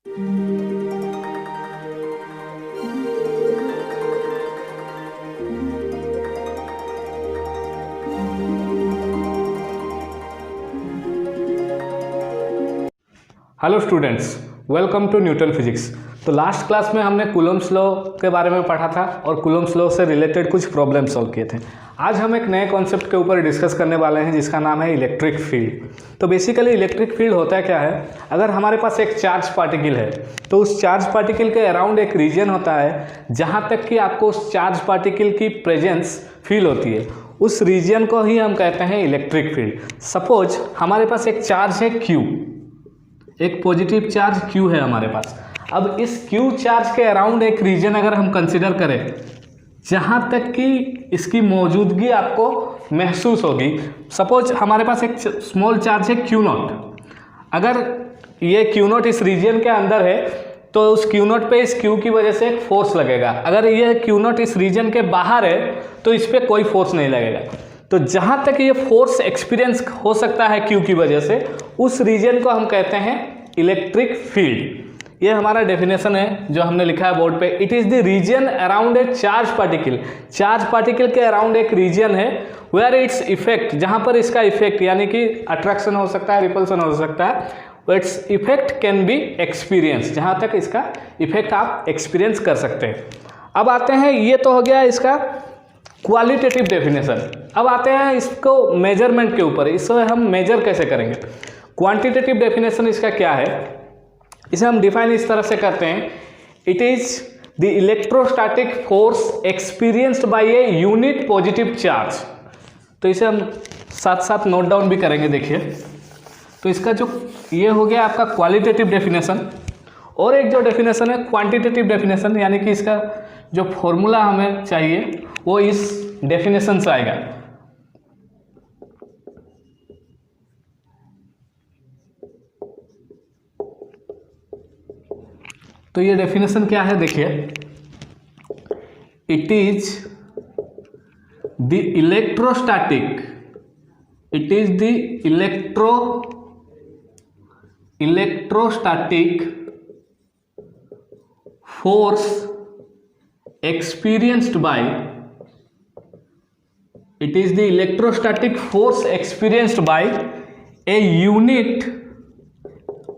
Hello students, welcome to Newton physics. तो last class में हमने कूलम्ब्स लॉ के बारे में पढ़ा था और कूलम्ब्स लॉ से रिलेटेड कुछ प्रॉब्लम सॉल्व किए थे। आज हम एक नए कॉन्सेप्ट के ऊपर डिस्कस करने वाले हैं जिसका नाम है इलेक्ट्रिक फील्ड। तो बेसिकली इलेक्ट्रिक फील्ड होता है क्या है, अगर हमारे पास एक चार्ज पार्टिकल है तो उस चार्ज पार्टिकल के अराउंड एक रीजन होता है जहाँ तक कि आपको उस चार्ज पार्टिकल की प्रेजेंस फील होती है, उस रीजन को ही हम कहते हैं इलेक्ट्रिक फील्ड। सपोज हमारे पास एक चार्ज है Q, एक पॉजिटिव चार्ज Q है हमारे पास। अब इस Q चार्ज के अराउंड एक रीजन अगर हम कंसिडर करें जहाँ तक कि इसकी मौजूदगी आपको महसूस होगी। सपोज हमारे पास एक स्मॉल चार्ज है Q0। अगर ये Q0 इस रीजन के अंदर है तो उस Q0 पे इस Q की वजह से एक फोर्स लगेगा। अगर ये Q0 इस रीजन के बाहर है तो इस पर कोई फोर्स नहीं लगेगा। तो जहाँ तक ये फोर्स एक्सपीरियंस हो सकता है Q की वजह से, उस रीजन को हम कहते हैं इलेक्ट्रिक फील्ड। ये हमारा डेफिनेशन है जो हमने लिखा है बोर्ड पे। It is the region around a charge particle. Charge particle के अराउंड एक रीजन है वेयर इट्स इफेक्ट, जहाँ पर इसका इफेक्ट यानी कि अट्रैक्शन हो सकता है, रिपल्सन हो सकता है, its effect can be experience, जहाँ तक इसका इफेक्ट आप एक्सपीरियंस कर सकते हैं। अब आते हैं, ये तो हो गया इसका क्वालिटेटिव डेफिनेशन। अब आते हैं इसको मेजरमेंट के ऊपर, इसे हम मेजर कैसे करेंगे। क्वांटिटेटिव डेफिनेशन इसका क्या है, इसे हम डिफाइन इस तरह से करते हैं, it is the electrostatic force experienced bye a unit positive charge. तो इसे हम साथ साथ नोट डाउन भी करेंगे। देखिए, तो इसका जो ये हो गया आपका क्वालिटेटिव डेफिनेशन, और एक जो डेफिनेशन है क्वांटिटेटिव डेफिनेशन, यानी कि इसका जो फॉर्मूला हमें चाहिए वो इस डेफिनेशन से आएगा। तो ये डेफिनेशन क्या है, देखिए, it is the electrostatic, it is the electrostatic force experienced by, it is the electrostatic force experienced by a unit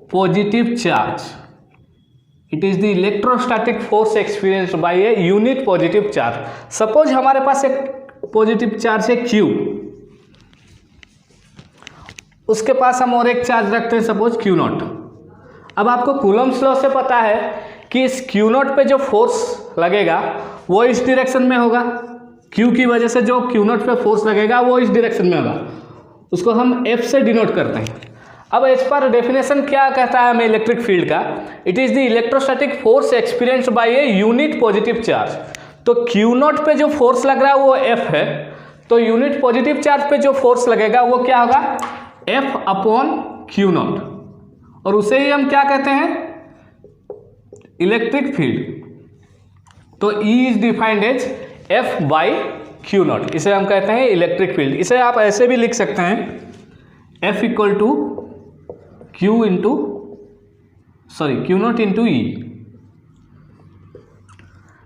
positive charge. It is the electrostatic force experienced by a unit positive charge. Suppose हमारे पास एक positive charge है Q, उसके पास हम और एक charge रखते हैं suppose Q0। अब आपको कूलम्ब्स लॉ से पता है कि इस Q0 पे जो फोर्स लगेगा वो इस डायरेक्शन में होगा। Q की वजह से जो Q0 पे फोर्स लगेगा वो इस डायरेक्शन में होगा, उसको हम F से डिनोट करते हैं। अब इस पर डेफिनेशन क्या कहता है हमें इलेक्ट्रिक फील्ड का, it is the electrostatic force experienced bye a unit positive charge. तो Q0 पे जो फोर्स लग रहा है वो F है, तो यूनिट पॉजिटिव चार्ज पे जो फोर्स लगेगा वो क्या होगा, F अपॉन Q0, और उसे ही हम क्या कहते हैं, इलेक्ट्रिक फील्ड। तो E is defined as F by Q0, इसे हम कहते हैं इलेक्ट्रिक फील्ड। इसे आप ऐसे भी लिख सकते हैं, F equal to Q into Q0 into E।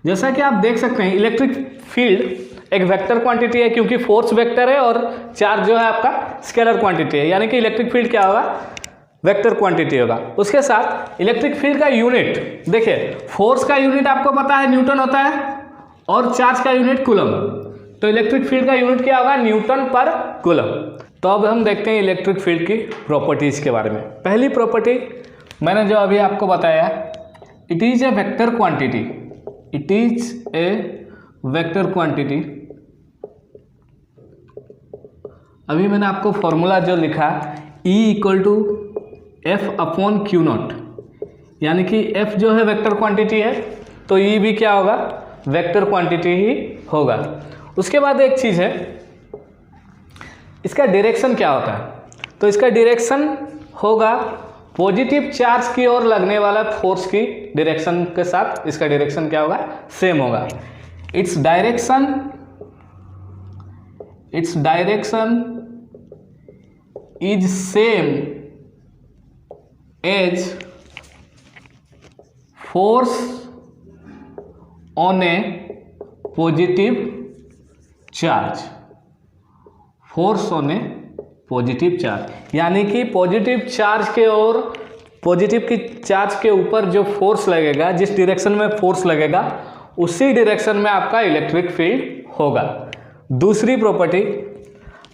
जैसा कि आप देख सकते हैं इलेक्ट्रिक फील्ड एक वेक्टर क्वांटिटी है, क्योंकि फोर्स वेक्टर है और चार्ज जो है आपका स्केलर क्वांटिटी है, यानी कि इलेक्ट्रिक फील्ड क्या होगा, वेक्टर क्वांटिटी होगा। उसके साथ इलेक्ट्रिक फील्ड का यूनिट, देखिए फोर्स का यूनिट आपको पता है न्यूटन होता है और चार्ज का यूनिट कूलम। तो इलेक्ट्रिक फील्ड का यूनिट क्या होगा, न्यूटन पर कूलम। तो अब हम देखते हैं इलेक्ट्रिक फील्ड की प्रॉपर्टीज के बारे में। पहली प्रॉपर्टी मैंने जो अभी आपको बताया, it is a vector quantity, it is a vector quantity. अभी मैंने आपको फॉर्मूला जो लिखा E equal to F upon Q0, यानी कि F जो है वेक्टर क्वांटिटी है तो E भी क्या होगा, वेक्टर क्वांटिटी ही होगा। उसके बाद एक चीज़ है, इसका डायरेक्शन क्या होता है, तो इसका डायरेक्शन होगा पॉजिटिव चार्ज की ओर लगने वाला फोर्स की डायरेक्शन के साथ इसका डायरेक्शन क्या होगा, सेम होगा। Its direction is same as force on a positive charge, force on a positive charge, यानी कि पॉजिटिव चार्ज के और पॉजिटिव की चार्ज के ऊपर जो फोर्स लगेगा, जिस डायरेक्शन में फोर्स लगेगा उसी डायरेक्शन में आपका इलेक्ट्रिक फील्ड होगा। दूसरी प्रॉपर्टी,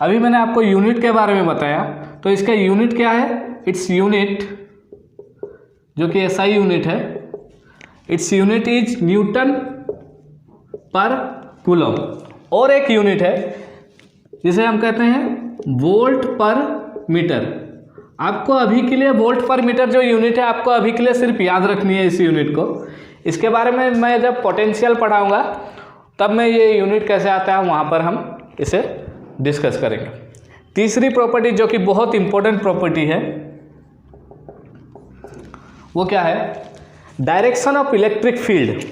अभी मैंने आपको यूनिट के बारे में बताया, तो इसका यूनिट क्या है, इट्स यूनिट, जो कि एसआई यूनिट है, इट्स यूनिट इज न्यूटन पर कूलम। और एक यूनिट है जिसे हम कहते हैं वोल्ट पर मीटर। आपको अभी के लिए वोल्ट पर मीटर जो यूनिट है, आपको अभी के लिए सिर्फ याद रखनी है इस यूनिट को। इसके बारे में मैं जब पोटेंशियल पढ़ाऊंगा तब मैं ये यूनिट कैसे आता है वहाँ पर हम इसे डिस्कस करेंगे। तीसरी प्रॉपर्टी जो कि बहुत इंपॉर्टेंट प्रॉपर्टी है वो क्या है, direction of electric field.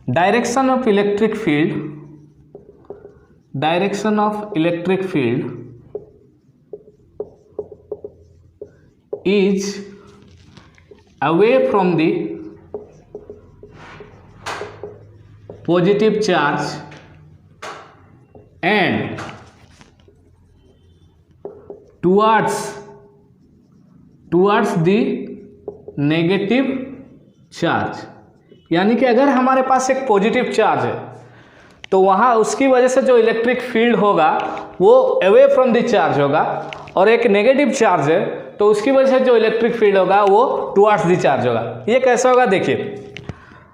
Direction of electric field, direction of electric field is away from the positive charge and towards the negative charge। यानी कि अगर हमारे पास एक पॉजिटिव चार्ज है तो वहाँ उसकी वजह से जो इलेक्ट्रिक फील्ड होगा वो अवे फ्रॉम द चार्ज होगा, और एक नेगेटिव चार्ज है तो उसकी वजह से जो इलेक्ट्रिक फील्ड होगा वो टुवर्ड्स द चार्ज होगा। ये कैसे होगा देखिए,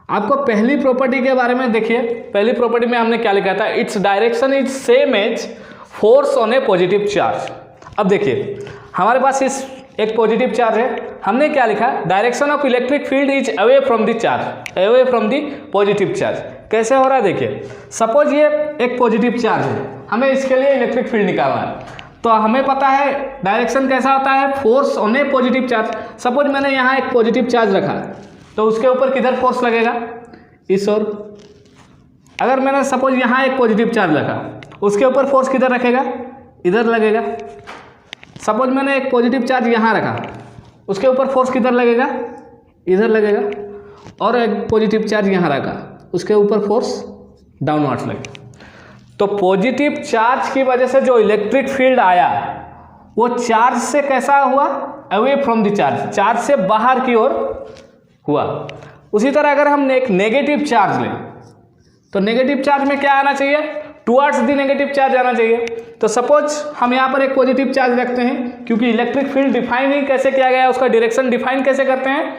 आपको पहली प्रॉपर्टी के बारे में देखिए। पहली प्रॉपर्टी में हमने क्या लिखा था, its direction is same as force on a positive charge. अब देखिए हमारे पास इस एक पॉजिटिव चार्ज है, हमने क्या लिखा, direction of electric field is away from the charge, away from the positive charge. कैसे हो रहा है देखिए, सपोज ये एक पॉजिटिव चार्ज है, हमें इसके लिए इलेक्ट्रिक फील्ड निकालना है, तो हमें पता है डायरेक्शन कैसा होता है, force on a positive charge. Suppose मैंने यहाँ एक पॉजिटिव चार्ज रखा तो उसके ऊपर किधर फोर्स लगेगा, इस ओर। अगर मैंने सपोज यहाँ एक पॉजिटिव चार्ज रखा, उसके ऊपर फोर्स किधर रखेगा, इधर लगेगा। सपोज मैंने एक पॉजिटिव चार्ज यहाँ रखा, उसके ऊपर फोर्स किधर लगेगा, इधर लगेगा। और एक पॉजिटिव चार्ज यहाँ रखा, उसके ऊपर फोर्स डाउनवर्ड्स लगेगा। तो पॉजिटिव चार्ज की वजह से जो इलेक्ट्रिक फील्ड आया वो चार्ज से कैसा हुआ, away from the charge, charge से बाहर की ओर हुआ। उसी तरह अगर हम एक नेगेटिव चार्ज लें तो नेगेटिव चार्ज में क्या आना चाहिए, टुवर्ड्स द नेगेटिव चार्ज आना चाहिए। तो सपोज हम यहाँ पर एक पॉजिटिव चार्ज रखते हैं, क्योंकि इलेक्ट्रिक फील्ड डिफाइन ही कैसे किया गया है, उसका डायरेक्शन डिफाइन कैसे करते हैं,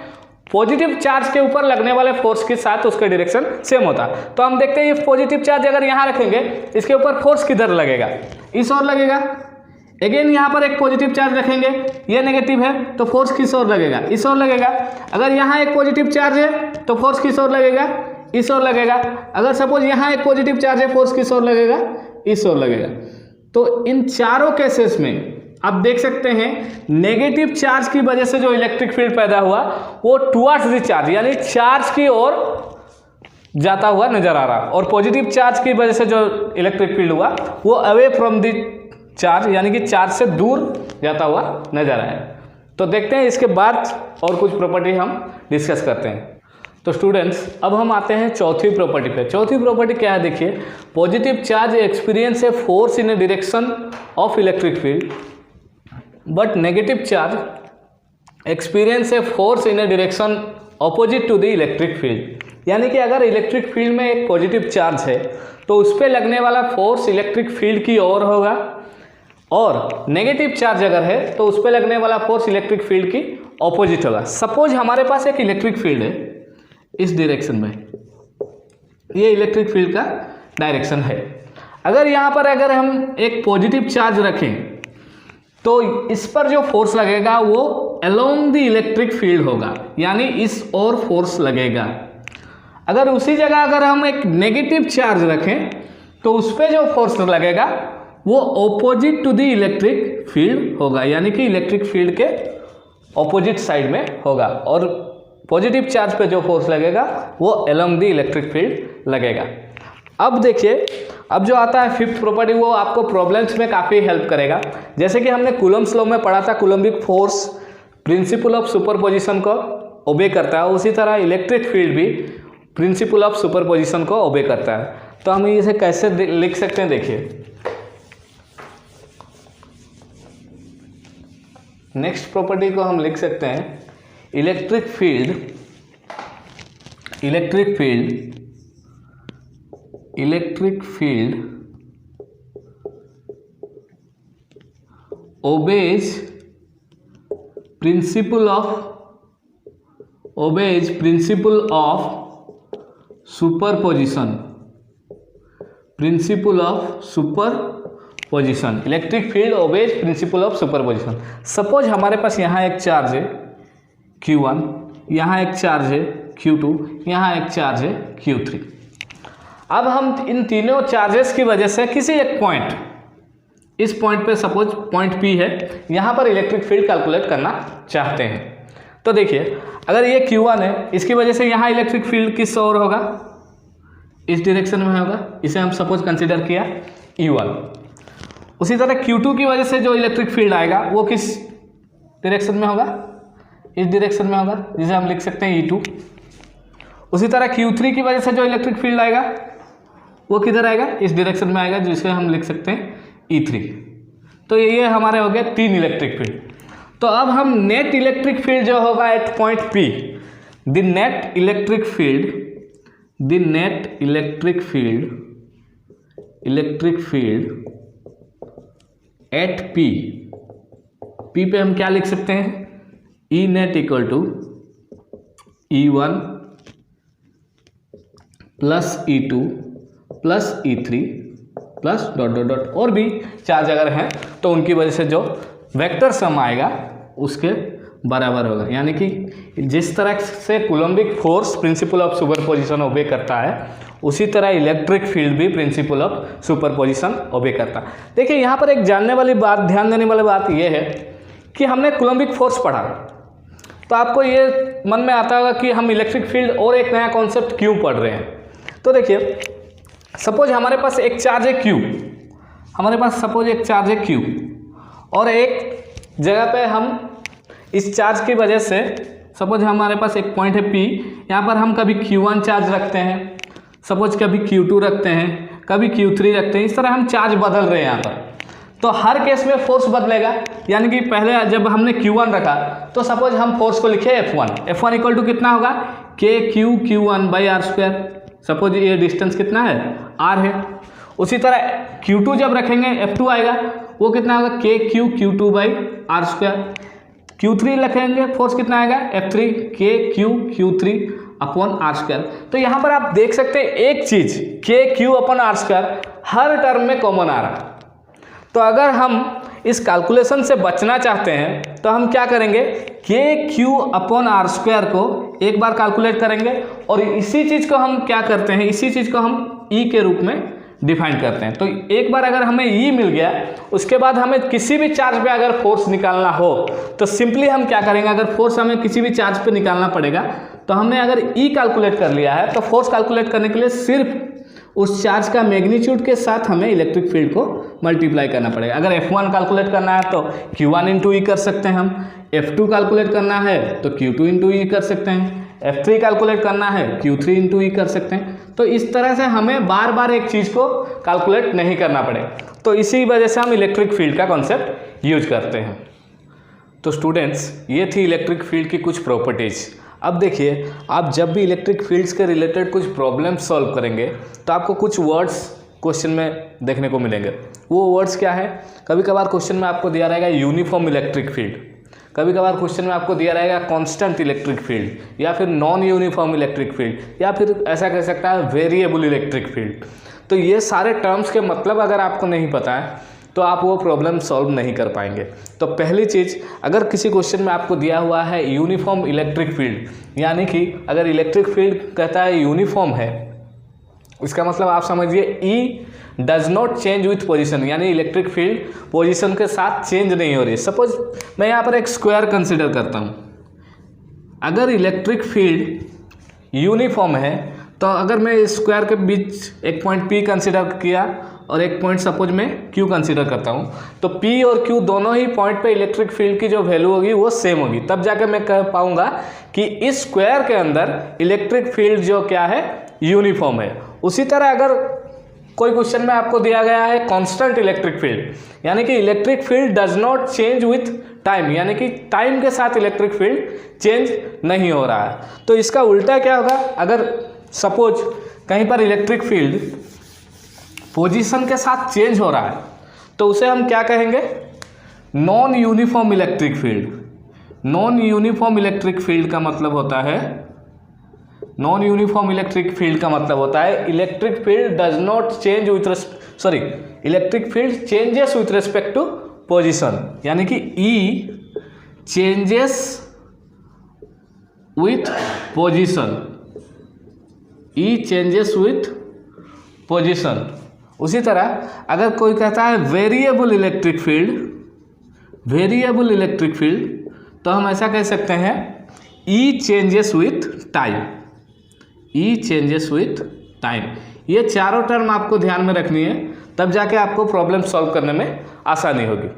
पॉजिटिव चार्ज के ऊपर लगने वाले फोर्स के साथ उसका डायरेक्शन सेम होता है। तो हम देखते हैं ये पॉजिटिव चार्ज अगर यहाँ रखेंगे, इसके ऊपर फोर्स किधर लगेगा, इस ओर लगेगा। अगेन यहाँ पर एक पॉजिटिव चार्ज रखेंगे, ये नेगेटिव है तो फोर्स किस ओर लगेगा, इस ओर लगेगा। अगर यहाँ एक पॉजिटिव चार्ज है तो फोर्स किस ओर लगेगा, इस ओर लगेगा। अगर सपोज यहाँ एक पॉजिटिव चार्ज है, फोर्स किस ओर लगेगा, इस ओर लगेगा। तो इन चारों केसेस में आप देख सकते हैं नेगेटिव चार्ज की वजह से जो इलेक्ट्रिक फील्ड पैदा हुआ वो टुवर्ड्स द चार्ज, यानी चार्ज की ओर जाता हुआ नजर आ रहा, और पॉजिटिव चार्ज की वजह से जो इलेक्ट्रिक फील्ड हुआ वो अवे फ्रॉम द चार्ज, यानी कि चार्ज से दूर जाता हुआ नजर आया। तो देखते हैं इसके बाद और कुछ प्रॉपर्टी हम डिस्कस करते हैं। तो स्टूडेंट्स अब हम आते हैं चौथी प्रॉपर्टी पे। चौथी प्रॉपर्टी क्या है देखिए, positive charge experience a force in a direction of electric field, but negative charge experience a force in a direction opposite to the electric field. यानी कि अगर इलेक्ट्रिक फील्ड में एक पॉजिटिव चार्ज है तो उस पर लगने वाला फोर्स इलेक्ट्रिक फील्ड की ओर होगा, और नेगेटिव चार्ज अगर है तो उस पर लगने वाला फोर्स इलेक्ट्रिक फील्ड की ऑपोजिट होगा। सपोज हमारे पास एक इलेक्ट्रिक फील्ड है इस डायरेक्शन में, ये इलेक्ट्रिक फील्ड का डायरेक्शन है। अगर यहाँ पर अगर हम एक पॉजिटिव चार्ज रखें तो इस पर जो फोर्स लगेगा वो अलोंग द इलेक्ट्रिक फील्ड होगा, यानी इस ओर फोर्स लगेगा। अगर उसी जगह अगर हम एक नेगेटिव चार्ज रखें तो उस पर जो फोर्स लगेगा वो opposite to the electric field होगा, यानी कि इलेक्ट्रिक फील्ड के ऑपोजिट साइड में होगा, और पॉजिटिव चार्ज पे जो फोर्स लगेगा वो अलोंग द इलेक्ट्रिक फील्ड लगेगा। अब देखिए, अब जो आता है फिफ्थ प्रॉपर्टी, वो आपको प्रॉब्लम्स में काफ़ी हेल्प करेगा। जैसे कि हमने कूलम्स लॉ में पढ़ा था, Coulombic force, principle of superposition को, ओबे करता है, उसी तरह इलेक्ट्रिक फील्ड भी प्रिंसिपल ऑफ सुपरपोजिशन को ओबे करता है। तो हम इसे कैसे लिख सकते हैं, देखिए नेक्स्ट प्रॉपर्टी को हम लिख सकते हैं electric field obeys principle of superposition। Electric field obeys principal of superposition. Suppose हमारे पास यहाँ एक चार्ज है Q1, यहाँ एक चार्ज है Q2, यहाँ एक चार्ज है Q3। अब हम इन तीनों चार्जेस की वजह से किसी एक पॉइंट, इस पॉइंट पे सपोज पॉइंट P है, यहाँ पर इलेक्ट्रिक फील्ड कैलकुलेट करना चाहते हैं। तो देखिए अगर ये Q1 है, इसकी वजह से यहाँ इलेक्ट्रिक फील्ड किस ओर होगा, इस डायरेक्शन में होगा, इसे हम सपोज कंसीडर किया E1। उसी तरह Q2 की वजह से जो इलेक्ट्रिक फील्ड आएगा वो किस डायरेक्शन में होगा, इस डायरेक्शन में होगा, जिसे हम लिख सकते हैं E2। उसी तरह Q3 की वजह से जो इलेक्ट्रिक फील्ड आएगा वो किधर आएगा, इस डायरेक्शन में आएगा, जिसे हम लिख सकते हैं E3। तो ये हमारे हो गए 3 इलेक्ट्रिक फील्ड। तो अब हम नेट इलेक्ट्रिक फील्ड जो होगा at point P, the net electric field at P पे हम क्या लिख सकते हैं, E net equal to E1 plus E2 plus E3 plus dot dot dot, और भी चार्ज अगर हैं तो उनकी वजह से जो वेक्टर सम आएगा उसके बराबर होगा। यानी कि जिस तरह से coulombic force principle of superposition obey करता है, उसी तरह इलेक्ट्रिक फील्ड भी प्रिंसिपल ऑफ सुपरपोजिशन ओबे करता है। देखिए यहाँ पर एक जानने वाली बात, ध्यान देने वाली बात यह है कि हमने कूलम्बिक फोर्स पढ़ा, तो आपको ये मन में आता होगा कि हम इलेक्ट्रिक फील्ड और एक नया कॉन्सेप्ट क्यों पढ़ रहे हैं। तो देखिए सपोज हमारे पास एक चार्ज है Q, और एक जगह पे हम इस चार्ज की वजह से, सपोज हमारे पास एक पॉइंट है P, यहाँ पर हम कभी Q1 चार्ज रखते हैं, सपोज कभी Q2 रखते हैं, कभी Q3 रखते हैं, इस तरह हम चार्ज बदल रहे हैं यहाँ पर। तो हर केस में फोर्स बदलेगा। यानी कि पहले जब हमने Q1 रखा तो सपोज हम फोर्स को लिखे F1 इक्वल टू कितना होगा, KQ1/r²। सपोज ये डिस्टेंस कितना है, R है। उसी तरह Q2 जब रखेंगे F2 आएगा, वो कितना होगा, KQ2/r²। Q3 रखेंगे, फोर्स कितना आएगा, F3, KQ3/r²। तो यहाँ पर आप देख सकते हैं एक चीज KQ/r² हर टर्म में कॉमन आ रहा है। तो अगर हम इस कैलकुलेशन से बचना चाहते हैं तो हम क्या करेंगे, KQ/r² को एक बार कैलकुलेट करेंगे, और इसी चीज़ को हम क्या करते हैं, इसी चीज़ को हम E के रूप में डिफाइन करते हैं। तो एक बार अगर हमें E मिल गया, उसके बाद हमें किसी भी चार्ज पे अगर फोर्स निकालना हो तो सिंपली हम क्या करेंगे, अगर फोर्स हमें किसी भी चार्ज पे निकालना पड़ेगा तो हमने अगर E कैलकुलेट कर लिया है, तो फोर्स कैलकुलेट करने के लिए सिर्फ उस चार्ज का मैग्नीट्यूड के साथ हमें इलेक्ट्रिक फील्ड को मल्टीप्लाई करना पड़ेगा। अगर F1 कैलकुलेट करना है तो Q1 इंटू E कर सकते हैं हम, F2 कैलकुलेट करना है तो Q2 इंटू E कर सकते हैं, F3 कैलकुलेट करना है Q3 इंटू E कर सकते हैं। तो इस तरह से हमें बार बार एक चीज़ को कैलकुलेट नहीं करना पड़ेगा। तो इसी वजह से हम इलेक्ट्रिक फील्ड का कॉन्सेप्ट यूज करते हैं। तो स्टूडेंट्स, ये थी इलेक्ट्रिक फील्ड की कुछ प्रॉपर्टीज़। अब देखिए, आप जब भी इलेक्ट्रिक फील्ड्स के रिलेटेड कुछ प्रॉब्लम सॉल्व करेंगे तो आपको कुछ वर्ड्स क्वेश्चन में देखने को मिलेंगे। वो वर्ड्स क्या है, कभी कभार क्वेश्चन में आपको दिया रहेगा यूनिफॉर्म इलेक्ट्रिक फील्ड, कभी कभार क्वेश्चन में आपको दिया रहेगा कांस्टेंट इलेक्ट्रिक फील्ड, या फिर नॉन यूनिफॉर्म इलेक्ट्रिक फील्ड, या फिर ऐसा कह सकता है वेरिएबल इलेक्ट्रिक फील्ड। तो ये सारे टर्म्स के मतलब अगर आपको नहीं पता है तो आप वो प्रॉब्लम सॉल्व नहीं कर पाएंगे। तो पहली चीज़, अगर किसी क्वेश्चन में आपको दिया हुआ है यूनिफॉर्म इलेक्ट्रिक फील्ड, यानी कि अगर इलेक्ट्रिक फील्ड कहता है यूनिफॉर्म है, इसका मतलब आप समझिए E does not change with position, यानी इलेक्ट्रिक फील्ड पोजीशन के साथ चेंज नहीं हो रही। सपोज मैं यहाँ पर एक स्क्वायर कंसिडर करता हूँ। अगर इलेक्ट्रिक फील्ड यूनिफॉर्म है तो अगर मैं इस स्क्वायर के बीच एक पॉइंट P कंसिडर किया और एक पॉइंट सपोज मैं Q कंसीडर करता हूँ, तो P और Q दोनों ही पॉइंट पे इलेक्ट्रिक फील्ड की जो वैल्यू होगी वो सेम होगी, तब जाके मैं कह पाऊंगा कि इस स्क्वायर के अंदर इलेक्ट्रिक फील्ड जो क्या है यूनिफॉर्म है। उसी तरह अगर कोई क्वेश्चन में आपको दिया गया है कांस्टेंट इलेक्ट्रिक फील्ड, यानी कि electric field does not change with time, यानी कि टाइम के साथ इलेक्ट्रिक फील्ड चेंज नहीं हो रहा है, तो इसका उल्टा क्या होगा, अगर सपोज कहीं पर इलेक्ट्रिक फील्ड पोजीशन के साथ चेंज हो रहा है तो उसे हम क्या कहेंगे, non uniform electric field. Non uniform electric field का मतलब होता है, नॉन यूनिफॉर्म इलेक्ट्रिक फील्ड का मतलब होता है electric field does not change with electric field changes with respect to position, यानी कि E changes with position, E changes with position. उसी तरह अगर कोई कहता है variable electric field, variable electric field, तो हम ऐसा कह सकते हैं E changes with time, E changes with time. ये चारों टर्म आपको ध्यान में रखनी है, तब जाके आपको प्रॉब्लम सॉल्व करने में आसानी होगी।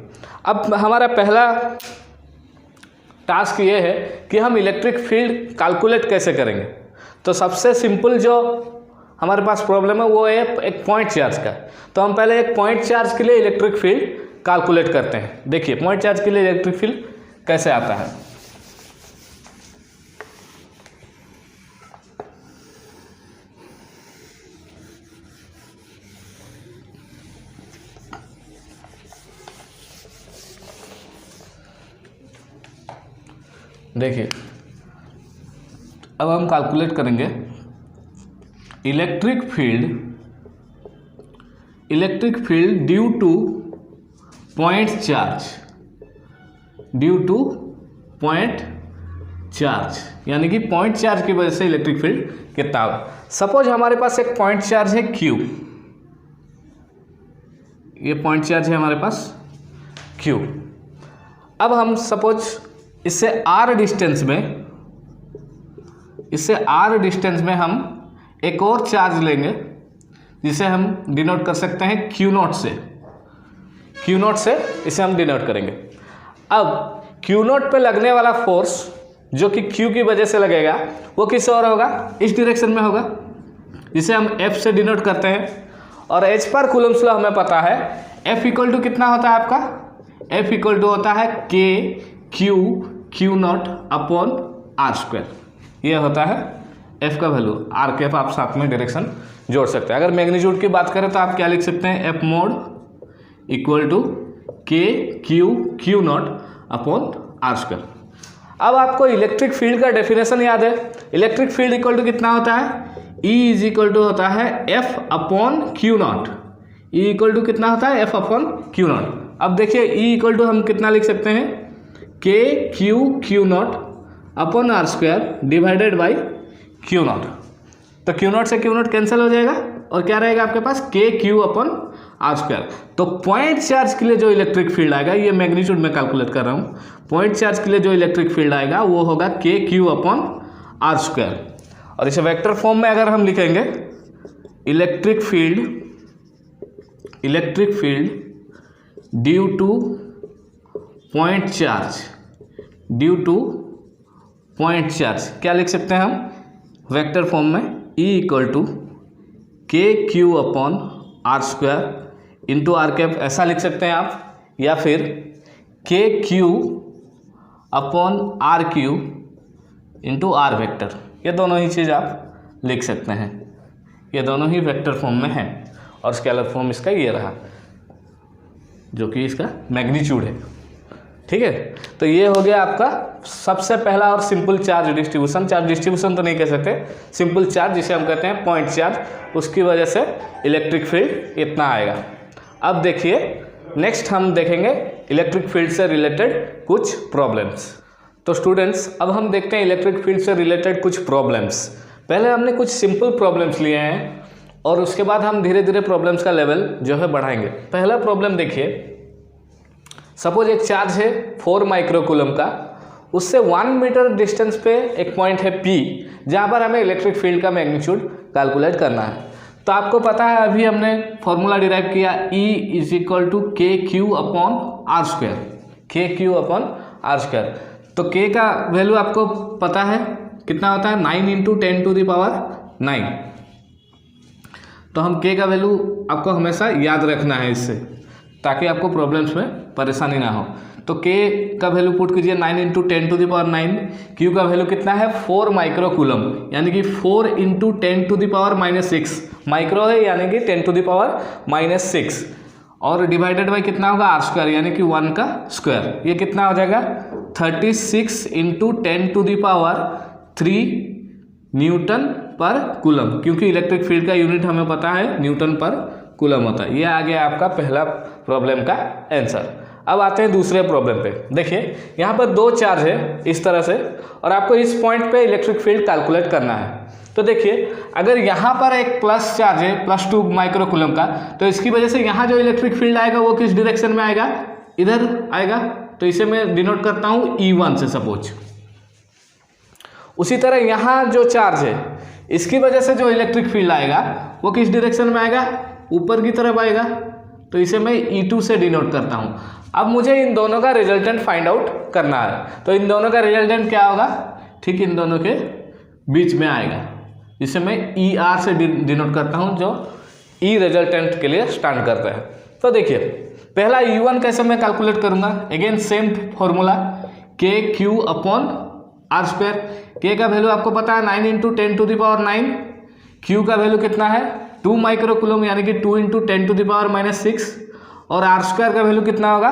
अब हमारा पहला टास्क ये है कि हम इलेक्ट्रिक फील्ड कैलकुलेट कैसे करेंगे। तो सबसे सिंपल जो हमारे पास प्रॉब्लम है वो है एक पॉइंट चार्ज का। तो हम पहले एक पॉइंट चार्ज के लिए इलेक्ट्रिक फील्ड कैलकुलेट करते हैं। देखिए पॉइंट चार्ज के लिए इलेक्ट्रिक फील्ड कैसे आता है। देखिए अब हम कैलकुलेट करेंगे electric field due to point charge, due to point charge, यानी कि पॉइंट चार्ज की वजह से इलेक्ट्रिक फील्ड कितना होगा। सपोज हमारे पास एक पॉइंट चार्ज है Q, ये पॉइंट चार्ज है हमारे पास Q। अब हम सपोज इससे R डिस्टेंस में हम एक और चार्ज लेंगे जिसे हम डिनोट कर सकते हैं Q0 से, Q0 से इसे हम डिनोट करेंगे। अब Q0 पे लगने वाला फोर्स जो कि Q की वजह से लगेगा वो किस ओर होगा, इस डायरेक्शन में होगा, जिसे हम F से डिनोट करते हैं। और H पर कूलम्स लॉ हमें पता है, F इक्वल टू कितना होता है आपका, F इक्वल टू होता है K Q0 upon R square, ये होता है F का वैल्यू। R के आप साथ में डायरेक्शन जोड़ सकते हैं। अगर मैग्नीट्यूड की बात करें तो आप क्या लिख सकते हैं, F mod equal to K Q0 upon R square. अब आपको इलेक्ट्रिक फील्ड का डेफिनेशन याद है, इलेक्ट्रिक फील्ड इक्वल टू कितना होता है, E इज इक्वल टू होता है F upon Q0, E equal to कितना होता है, F अपॉन Q0। अब देखिए E इक्वल टू हम कितना लिख सकते हैं, K Q0 upon R square divided by Q0। तो Q0 से Q0 कैंसिल हो जाएगा और क्या रहेगा आपके पास, K Q upon R square. तो पॉइंट चार्ज के लिए जो इलेक्ट्रिक फील्ड आएगा, ये मैग्नीट्यूड में कैलकुलेट कर रहा हूँ, पॉइंट चार्ज के लिए जो इलेक्ट्रिक फील्ड आएगा वो होगा K Q upon R square. और इसे वेक्टर फॉर्म में अगर हम लिखेंगे, electric field due to point charge, क्या लिख सकते हैं हम वेक्टर फॉर्म में, E equal to K Q upon R square into R cap, ऐसा लिख सकते हैं आप, या फिर K Q upon R Q into R vector, ये दोनों ही चीज़ आप लिख सकते हैं, ये दोनों ही वेक्टर फॉर्म में हैं। और स्केलर फॉर्म इसका ये रहा जो कि इसका मैग्नीट्यूड है, ठीक है। तो ये हो गया आपका सबसे पहला और simple charge distribution, charge distribution तो नहीं कह सकते, सिंपल चार्ज जिसे हम कहते हैं पॉइंट चार्ज, उसकी वजह से इलेक्ट्रिक फील्ड इतना आएगा। अब देखिए नेक्स्ट हम देखेंगे इलेक्ट्रिक फील्ड से रिलेटेड कुछ प्रॉब्लम्स। तो स्टूडेंट्स अब हम देखते हैं इलेक्ट्रिक फील्ड से रिलेटेड कुछ प्रॉब्लम्स। पहले हमने कुछ सिंपल प्रॉब्लम्स लिए हैं और उसके बाद हम धीरे धीरे प्रॉब्लम्स का लेवल जो है बढ़ाएंगे। पहला प्रॉब्लम देखिए, सपोज एक चार्ज है 4 माइक्रोकूलम का, उससे 1 मीटर डिस्टेंस पे एक पॉइंट है P, जहाँ पर हमें इलेक्ट्रिक फील्ड का मैग्नीट्यूड कैलकुलेट करना है। तो आपको पता है अभी हमने फॉर्मूला डिराइव किया E = KQ/R², KQ/R²। तो K का वैल्यू आपको पता है कितना होता है, 9 × 10⁹ तो हम K का वैल्यू आपको हमेशा याद रखना है इससे, ताकि आपको प्रॉब्लम्स में परेशानी ना हो। तो K का वैल्यू पुट कीजिए 9 × 10⁹, Q का वैल्यू कितना है 4 माइक्रो कूलम, यानी कि 4 × 10⁻⁶ माइक्रो है, यानी कि 10⁻⁻⁶, और डिवाइडेड बाई कितना होगा R², यानी कि 1 का स्क्वायर। ये कितना हो जाएगा 36 × 10⁻³ न्यूटन पर कूलम, क्योंकि इलेक्ट्रिक फील्ड का यूनिट हमें पता है न्यूटन पर कूलम होता है। ये आ गया आपका पहला प्रॉब्लम का आंसर। अब आते हैं दूसरे प्रॉब्लम पे। देखिए यहाँ पर 2 चार्ज है इस तरह से, और आपको इस पॉइंट पे इलेक्ट्रिक फील्ड कैलकुलेट करना है। तो देखिए अगर यहाँ पर एक प्लस चार्ज है +2 माइक्रो कूलम का, तो इसकी वजह से यहाँ जो इलेक्ट्रिक फील्ड आएगा वो किस डायरेक्शन में आएगा, इधर आएगा। तो इसे मैं डिनोट करता हूँ E1 से सपोज। उसी तरह यहाँ जो चार्ज है इसकी वजह से जो इलेक्ट्रिक फील्ड आएगा वो किस डायरेक्शन में आएगा, ऊपर की तरफ आएगा। तो इसे मैं E2 से डिनोट करता हूँ। अब मुझे इन दोनों का रिजल्टेंट फाइंड आउट करना है। तो इन दोनों का रिजल्टेंट क्या होगा, ठीक इन दोनों के बीच में आएगा, जिसे मैं ER से डिनोट करता हूँ, जो E रिजल्टेंट के लिए स्टैंड करता है। तो देखिए पहला E1 कैसे मैं कैलकुलेट करूँगा, again same formula KQ/R²। K का वैल्यू आपको पता है 9 × 10⁹, Q का वैल्यू कितना है 2 माइक्रो कूलम, यानी कि 2 × 10⁻⁶, और R² का वैल्यू कितना होगा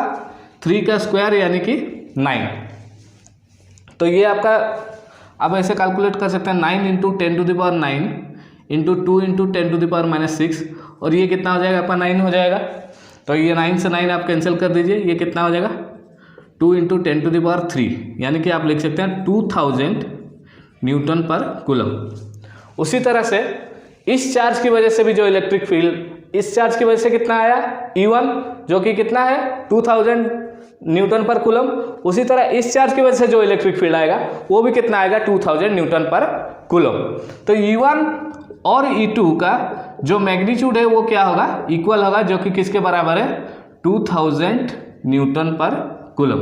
3 का स्क्वायर, यानी कि 9। तो ये आपका आप ऐसे कैलकुलेट कर सकते हैं 9 × 10⁹ × 2 × 10⁻⁶, और ये कितना हो जाएगा आपका 9 हो जाएगा। तो ये 9 से 9 आप कैंसिल कर दीजिए, ये कितना हो जाएगा 2 × 10⁻3, यानी कि आप लिख सकते हैं 2000 न्यूटन पर कूलम। उसी तरह से इस चार्ज की वजह से भी जो इलेक्ट्रिक फील्ड, इस चार्ज की वजह से कितना आया E1, जो कि कितना है 2000 न्यूटन पर कूलम। उसी तरह इस चार्ज की वजह से जो इलेक्ट्रिक फील्ड आएगा वो भी कितना आएगा 2000 न्यूटन पर कूलम। तो E1 और E2 का जो मैग्नीट्यूड है वो क्या होगा, इक्वल होगा, जो कि किसके बराबर है 2000 न्यूटन पर कूलम।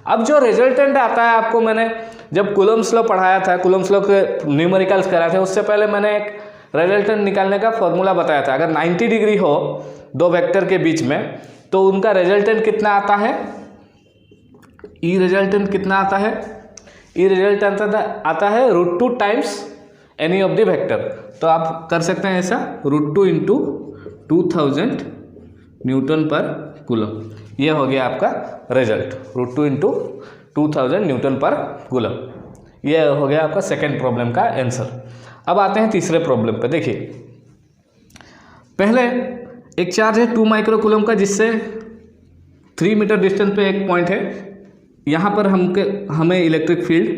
अब जो रिजल्टेंट आता है, आपको मैंने जब कूलम्स लॉ पढ़ाया था, कूलम्स लॉ के न्यूमेरिकल्स कराए थे, उससे पहले मैंने एक रिजल्टेंट निकालने का फॉर्मूला बताया था। अगर 90 डिग्री हो दो वेक्टर के बीच में, तो उनका रिजल्टेंट कितना आता है, E रिजल्टेंट कितना आता है, E रिजल्टेंट आता है √2 times any of the vector. तो आप कर सकते हैं ऐसा √2 × 2000 न्यूटन पर कूलम। ये हो गया आपका रिजल्ट, √2 × 2000 न्यूटन पर कूलम। ये हो गया आपका सेकेंड प्रॉब्लम का आंसर। अब आते हैं तीसरे प्रॉब्लम पे। देखिए पहले एक चार्ज है 2 माइक्रो कूलम का, जिससे 3 मीटर डिस्टेंस पे एक पॉइंट है। यहाँ पर हमें इलेक्ट्रिक फील्ड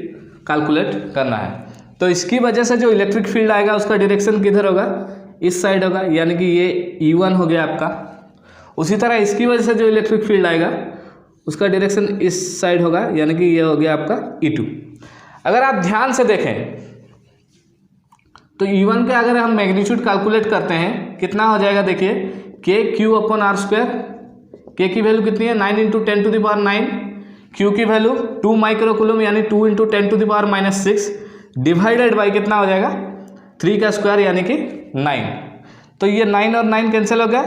कैलकुलेट करना है। तो इसकी वजह से जो इलेक्ट्रिक फील्ड आएगा उसका डायरेक्शन किधर होगा, इस साइड होगा, यानी कि ये E1 हो गया आपका। उसी तरह इसकी वजह से जो इलेक्ट्रिक फील्ड आएगा उसका डायरेक्शन इस साइड होगा, यानी कि ये हो गया आपका E2। अगर आप ध्यान से देखें तो E1 का अगर हम मैग्नीट्यूड कैलकुलेट करते हैं कितना हो जाएगा, देखिए KQ/R²। K की वैल्यू कितनी है 9 × 10⁹, Q की वैल्यू 2 माइक्रो कूलम, यानी 2 × 10⁻⁶, डिवाइडेड बाई कितना हो जाएगा 3 का स्क्वायर, यानी कि 9। तो ये 9 और 9 कैंसिल हो गया।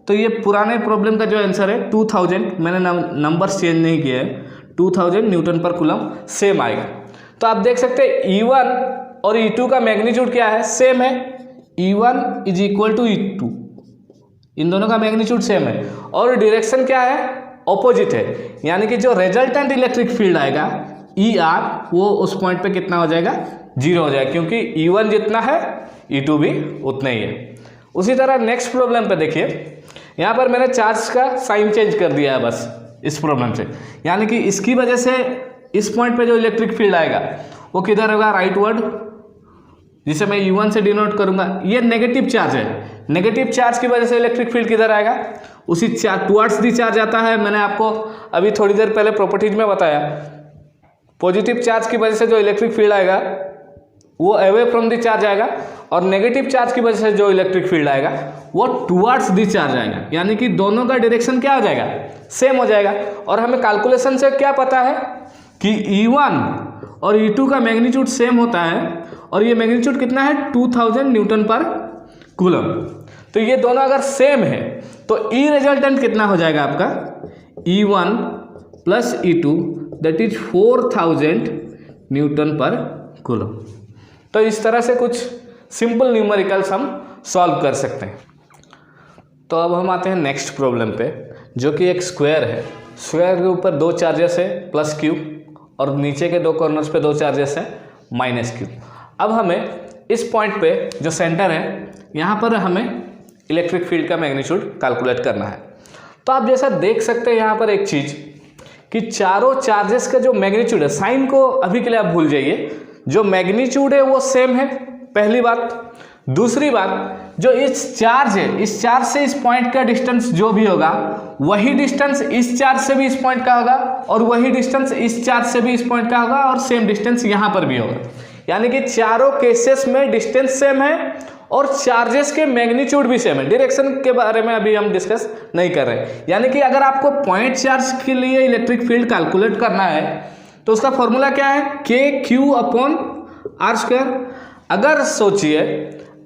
तो ये पुराने प्रॉब्लम का जो आंसर है 2000, मैंने नंबर्स चेंज नहीं किए हैं, 2000 न्यूटन पर कूलम सेम आएगा। तो आप देख सकते हैं E1 और E2 का मैग्नीट्यूड क्या है, सेम है। E1 = E2, इन दोनों का मैग्नीट्यूड सेम है, और डायरेक्शन क्या है, ऑपोजिट है। यानी कि जो रिजल्टेंट इलेक्ट्रिक फील्ड आएगा ER, वो उस पॉइंट पे कितना हो जाएगा 0 हो जाएगा, क्योंकि E1 जितना है E2 भी उतना ही है। उसी तरह नेक्स्ट प्रॉब्लम पे देखिए, यहाँ पर मैंने चार्ज का साइन चेंज कर दिया है बस इस प्रॉब्लम से। यानी कि इसकी वजह से इस पॉइंट पे जो इलेक्ट्रिक फील्ड आएगा वो किधर होगा, राइटवर्ड, जिसे मैं E1 से डिनोट करूंगा। ये नेगेटिव चार्ज है, नेगेटिव चार्ज की वजह से इलेक्ट्रिक फील्ड किधर आएगा, उसी टुवर्ड्स दी चार्ज आता है। मैंने आपको अभी थोड़ी देर पहले प्रॉपर्टीज में बताया, पॉजिटिव चार्ज की वजह से जो इलेक्ट्रिक फील्ड आएगा वो अवे फ्रॉम द चार्ज आएगा, और नेगेटिव चार्ज की वजह से जो इलेक्ट्रिक फील्ड आएगा वो टुवर्ड्स द चार्ज आएगा, यानी कि दोनों का डायरेक्शन क्या हो जाएगा, सेम हो जाएगा। और हमें कैलकुलेशन से क्या पता है कि E1 और E2 का मैग्नीट्यूड सेम होता है, और ये मैग्नीट्यूड कितना है 2000 न्यूटन पर कूलम। तो ये दोनों अगर सेम है तो E रिजल्टेंट कितना हो जाएगा आपका, E1 plus E2 that is 4000 Newton पर कूलम। तो इस तरह से कुछ सिंपल न्यूमेरिकल्स हम सॉल्व कर सकते हैं। तो अब हम आते हैं नेक्स्ट प्रॉब्लम पे, जो कि एक स्क्वायर है। स्क्वायर के ऊपर दो चार्जेस है प्लस क्यू, और नीचे के दो कॉर्नर्स पे दो चार्जेस है माइनस क्यू। अब हमें इस पॉइंट पे जो सेंटर है, यहाँ पर हमें इलेक्ट्रिक फील्ड का मैग्नीट्यूड कैलकुलेट करना है। तो आप जैसा देख सकते हैं यहाँ पर एक चीज़ कि चारों चार्जेस का जो मैग्नीट्यूड है, साइन को अभी के लिए आप भूल जाइए, जो मैग्नीट्यूड है वो सेम है, पहली बात। दूसरी बात, जो इस चार्ज है, इस चार्ज से इस पॉइंट का डिस्टेंस जो भी होगा वही डिस्टेंस इस चार्ज से भी इस पॉइंट का होगा, और वही डिस्टेंस इस चार्ज से भी इस पॉइंट का होगा, और सेम डिस्टेंस यहाँ पर भी होगा। यानी कि चारों केसेस में डिस्टेंस सेम है और चार्जेस के मैग्नीट्यूड भी सेम है। डायरेक्शन के बारे में अभी हम डिस्कस नहीं कर रहे हैं। यानी कि अगर आपको पॉइंट चार्ज के लिए इलेक्ट्रिक फील्ड कैलकुलेट करना है तो उसका फॉर्मूला क्या है, KQ/R²। अगर सोचिए,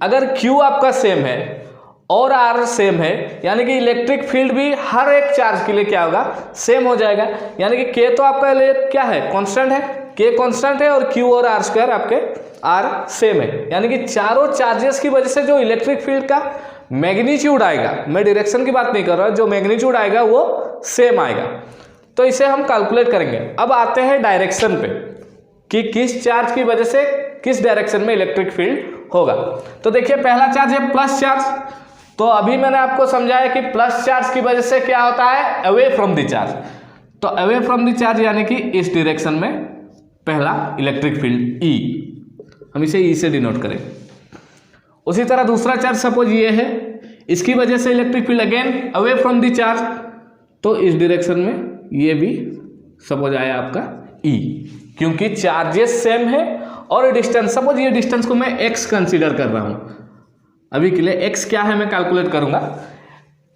अगर Q आपका सेम है और R सेम है, यानी कि इलेक्ट्रिक फील्ड भी हर एक चार्ज के लिए क्या होगा, सेम हो जाएगा। यानी कि K तो आपका लिए क्या है, कांस्टेंट है, K कांस्टेंट है, और Q और R² आपके R सेम है। यानी कि चारों चार्जेस की वजह से जो इलेक्ट्रिक फील्ड का मैग्नीट्यूड आएगा, मैं डायरेक्शन की बात नहीं कर रहा, जो मैग्नीट्यूड आएगा वो सेम आएगा। तो इसे हम कैलकुलेट करेंगे। अब आते हैं डायरेक्शन पे कि किस चार्ज की वजह से किस डायरेक्शन में इलेक्ट्रिक फील्ड होगा। तो देखिए, पहला चार्ज है प्लस चार्ज। तो अभी मैंने आपको समझाया कि प्लस चार्ज की वजह से क्या होता है, अवे फ्रॉम द चार्ज। तो अवे फ्रॉम द चार्ज यानी कि इस डायरेक्शन में पहला इलेक्ट्रिक फील्ड E, हम इसे E से डिनोट करें। उसी तरह दूसरा चार्ज सपोज ये है, इसकी वजह से electric field again away from the charge, तो इस डायरेक्शन में ये भी सपोज आया आपका E, क्योंकि चार्जेस सेम है और डिस्टेंस, सपोज ये डिस्टेंस को मैं x कंसीडर कर रहा हूँ। अभी के लिए x क्या है मैं कैलकुलेट करूंगा,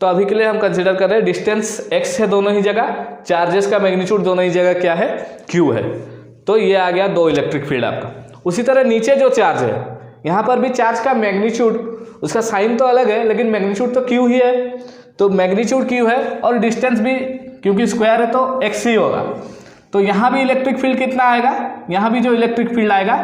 तो अभी के लिए हम कंसीडर कर रहे हैं डिस्टेंस x है दोनों ही जगह, चार्जेस का मैग्नीट्यूड दोनों ही जगह क्या है, q है। तो ये आ गया दो इलेक्ट्रिक फील्ड आपका। उसी तरह नीचे जो चार्ज है, यहाँ पर भी चार्ज का मैग्नीट्यूड, उसका साइन तो अलग है लेकिन मैग्नीट्यूड तो q ही है, तो मैग्नीट्यूड q है, और डिस्टेंस भी क्योंकि स्क्वायर है तो x ही होगा। तो यहाँ भी इलेक्ट्रिक फील्ड कितना आएगा, यहाँ भी जो इलेक्ट्रिक फील्ड आएगा।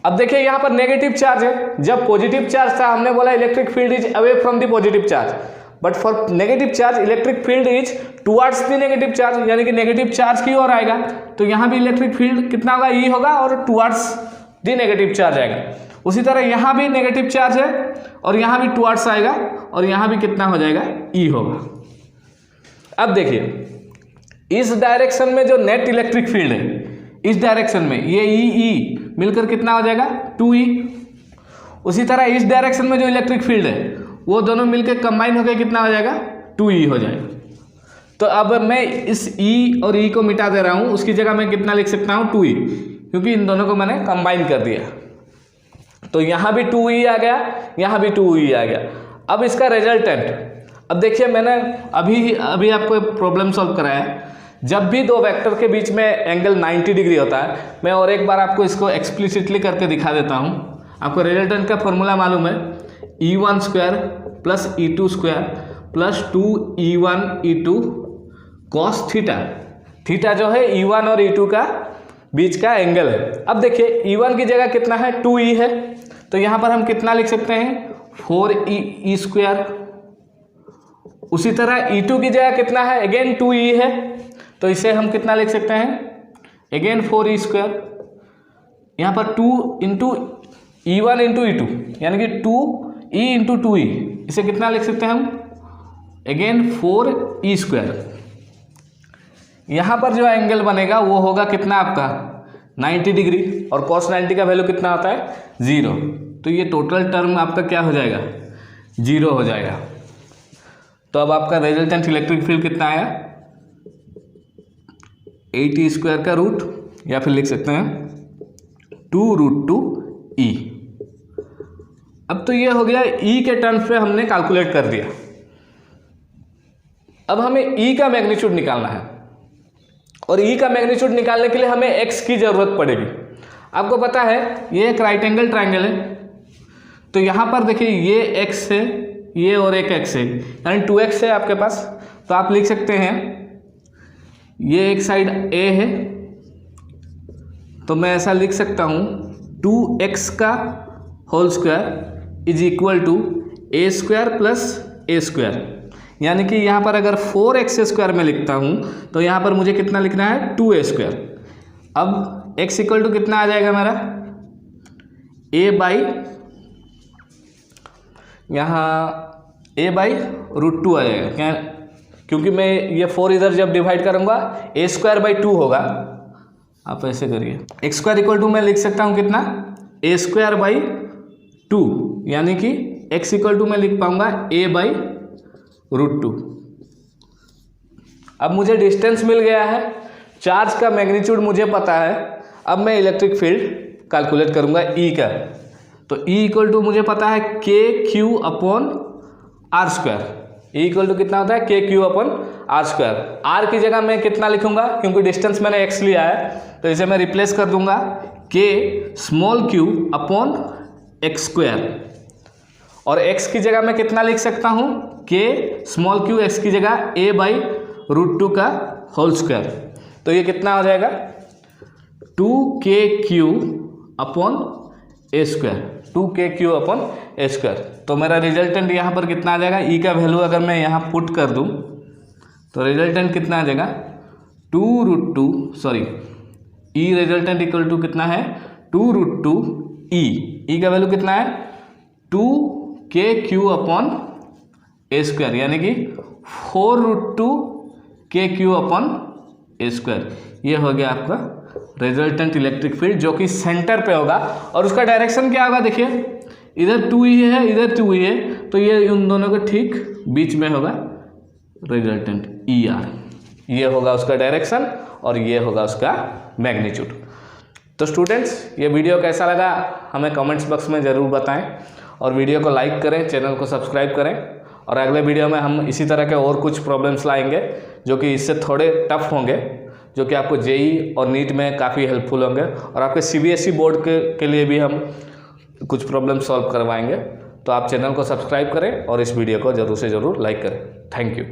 अब देखिए यहाँ पर नेगेटिव चार्ज है, जब पॉजिटिव चार्ज था हमने बोला electric field is away from the positive charge, but for negative charge electric field is towards the negative charge, यानी कि नेगेटिव चार्ज की ओर आएगा। तो यहाँ भी इलेक्ट्रिक फील्ड कितना होगा, E होगा, और टुवर्ड्स द नेगेटिव चार्ज आएगा। उसी तरह यहाँ भी नेगेटिव चार्ज है और यहाँ भी टुवर्ड्स आएगा, और यहाँ भी कितना हो जाएगा, E होगा। अब देखिए, इस डायरेक्शन में जो नेट इलेक्ट्रिक फील्ड है, इस डायरेक्शन में ये E मिलकर कितना हो जाएगा, 2E। उसी तरह इस डायरेक्शन में जो इलेक्ट्रिक फील्ड है वो दोनों मिलकर कंबाइन होकर कितना हो जाएगा, 2E हो जाएगा। तो अब मैं इस E और E को मिटा दे रहा हूँ, उसकी जगह मैं कितना लिख सकता हूँ, 2E, क्योंकि इन दोनों को मैंने कंबाइन कर दिया। तो यहाँ भी 2E आ गया, यहाँ भी 2E आ गया। अब इसका रिजल्टेंट, अब देखिए मैंने अभी आपको प्रॉब्लम सॉल्व कराया है। जब भी दो वेक्टर के बीच में एंगल 90 डिग्री होता है, मैं और एक बार आपको इसको एक्सप्लिसिटली करके दिखा देता हूँ। आपको रिजल्टेंट का फॉर्मूला मालूम है, E1 square plus E2 square plus 2E1 E2 cos theta. Theta जो है E1 और E2 का बीच का एंगल है। अब देखिए E1 की जगह कितना है, 2E है, तो यहाँ पर हम कितना लिख सकते हैं, 4E स्क्वायर। उसी तरह E2 की जगह कितना है, अगेन 2E है, तो इसे हम कितना लिख सकते हैं, अगेन 4E स्क्वायर। यहाँ पर 2 इंटू E1 इंटू E2 यानी कि 2E इंटू 2E, इसे कितना लिख सकते हैं हम, अगेन 4E स्क्वायर। यहाँ पर जो एंगल बनेगा वो होगा कितना आपका, 90 डिग्री, और cos 90 का वैल्यू कितना होता है, 0। तो ये टोटल टर्म आपका क्या हो जाएगा, 0 हो जाएगा। तो अब आपका रिजल्टेंट इलेक्ट्रिक फील्ड कितना आया, 8E स्क्वायर का रूट, या फिर लिख सकते हैं 2√2 ई। अब तो ये हो गया ई के टर्म्स पे हमने कैलकुलेट कर दिया। अब हमें ई का मैग्नीट्यूड निकालना है और ई का मैग्नीट्यूड निकालने के लिए हमें एक्स की जरूरत पड़ेगी। आपको पता है ये एक राइट एंगल ट्राइंगल है, तो यहाँ पर देखिए ये एक्स है, ये और एक एक्स है, यानी 2x है आपके पास। तो आप लिख सकते हैं ये एक साइड a है, तो मैं ऐसा लिख सकता हूँ 2x का whole square is equal to a square plus a square. यानी कि यहाँ पर अगर 4x स्क्वायर में लिखता हूँ तो यहाँ पर मुझे कितना लिखना है 2a स्क्वायर। अब x इक्वल टू कितना आ जाएगा मेरा a बाई, यहाँ a बाई √2 आ जाएगा क्या, क्योंकि मैं ये 4 इधर जब डिवाइड करूँगा a स्क्वायर बाई 2 होगा। आप ऐसे करिए x स्क्वायर इक्वल टू मैं लिख सकता हूँ कितना a स्क्वायर बाई 2, यानी कि x इक्वल टू मैं लिख पाऊँगा a बाई √2। अब मुझे डिस्टेंस मिल गया है, चार्ज का मैग्नीट्यूड मुझे पता है। अब मैं इलेक्ट्रिक फील्ड कैलकुलेट करूँगा E का। तो E इक्वल टू मुझे पता है KQ upon R square. E equal to कितना होता है KQ upon R square. R की जगह मैं कितना लिखूंगा, क्योंकि डिस्टेंस मैंने x लिया है तो इसे मैं रिप्लेस कर दूंगा K small q upon x square. और x की जगह मैं कितना लिख सकता हूँ K स्मॉल q, x की जगह a बाई √2 का होल स्क्वायर। तो ये कितना हो जाएगा 2KQ upon a square, 2KQ upon a square. तो मेरा रिजल्टेंट यहाँ पर कितना आ जाएगा, E का वैल्यू अगर मैं यहाँ पुट कर दूँ तो रिजल्टेंट कितना आ जाएगा 2√2, sorry E resultant equal to कितना है 2√2E। E का वैल्यू कितना है 2KQ अपॉन a स्क्वायर, यानी कि 4√2KQ अपॉन a स्क्वायर। ये हो गया आपका रिजल्टेंट इलेक्ट्रिक फील्ड, जो कि सेंटर पे होगा। और उसका डायरेक्शन क्या होगा, देखिए इधर 2E है, इधर 2E है, तो ये उन दोनों के ठीक बीच में होगा रिजल्टेंट ER। ये होगा उसका डायरेक्शन और ये होगा उसका मैग्नीट्यूड। तो स्टूडेंट्स, ये वीडियो कैसा लगा हमें कमेंट्स बॉक्स में ज़रूर बताएं और वीडियो को लाइक करें, चैनल को सब्सक्राइब करें। और अगले वीडियो में हम इसी तरह के और कुछ प्रॉब्लम्स लाएंगे जो कि इससे थोड़े टफ होंगे, जो कि आपको जेई और नीट में काफ़ी हेल्पफुल होंगे, और आपके CBSE बोर्ड के लिए भी हम कुछ प्रॉब्लम सॉल्व करवाएंगे। तो आप चैनल को सब्सक्राइब करें और इस वीडियो को ज़रूर से ज़रूर लाइक करें। Thank you.